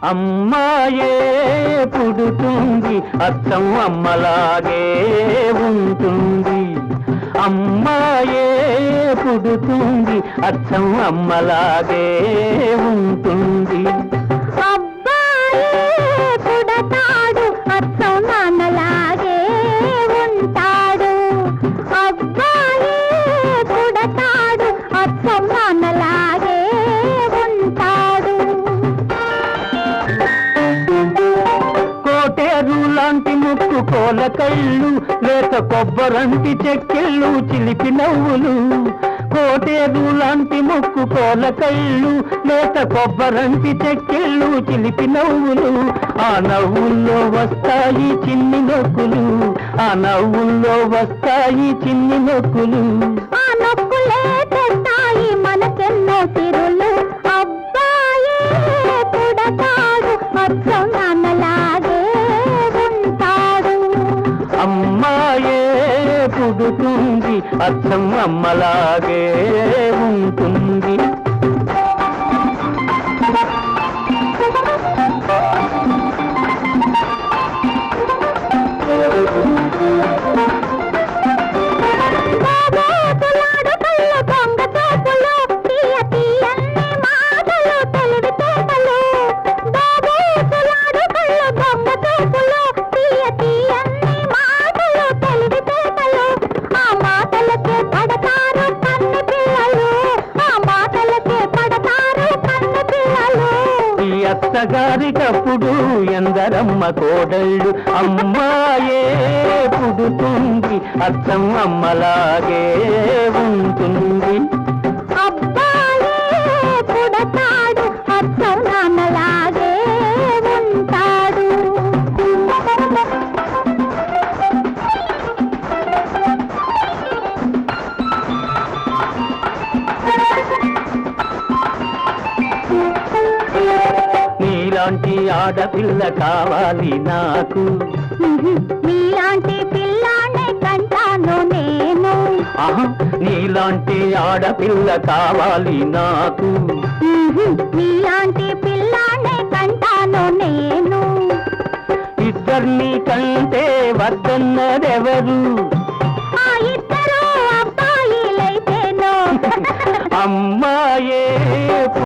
అమ్మాయే పుడుతుంది అచ్చం అమ్మలాగే ఉంటుంది. అమ్మాయే పుడుతుంది అచ్చం అమ్మలాగే ఉంటుంది. అబ్బాయే పుడతాడు అచ్చం నాన్నలాగే ఉంటాడు. అబ్బాయే పుడతాడు అచ్చం నాన్నలాగే ఉంటాడు. కోటేరు లాంటి ముక్కు కోల కళ్ళు, లేత కొబ్బరంటి చెక్కిళ్ళు చిలిపి నవ్వులు. కోటేరు లాంటి ముక్కు కోల కళ్ళు, లేత కొబ్బరంటి చెక్కిళ్ళు చిలిపి నవ్వులు. ఆ నవ్వుల్లో వస్తాయి చిన్ని నొక్కులు, ఆ నవ్వుల్లో వస్తాయి చిన్ని నొక్కులు. ఆ నొక్కులే తెస్తాయి మనకెన్నో తిరులు. అబ్బాయే పుడతాడు అచ్చం నాన్నలాగే ఉంటాడు. అమ్మాయే పుడుతుంది అచ్చం అమ్మలాగే ఉంటుంది. బాబోతులాడు కళ్ళు దొంగ చూపులు, తీయ తీయన్ని మాటలు తెలివి తేటలు. బాబోతులాడు కళ్ళు దొంగ చూపులు, తీయ తీయన్ని మాటలు తెలివి తేటలు. ఆ మాటలకే పడతారు కన్ని పిల్లలు, ఆ మాటలకే పడతారు కన్ని పిల్లలు. ఈ అత్తగారికప్పుడు ఎందరమ్మ కోడళ్ళు, అమ్మాయే పుడుతుంది అచ్చం అమ్మలాగే ఉంటుంది. అబ్బాయే పుడతాడు అచ్చం నాన్నలాగే ఉంటాడు. నీలాంటి ఆడపిల్ల కావాలి నాకు, నీలాంటి పిల్లానే కంటాను నేను. ఆహా నీలాంటి ఆడపిల్ల కావాలి నాకు. నీలాంటి పిల్లానే కంటాను నేను. ఇద్దరిని కంటే వద్దన్నదెవరు?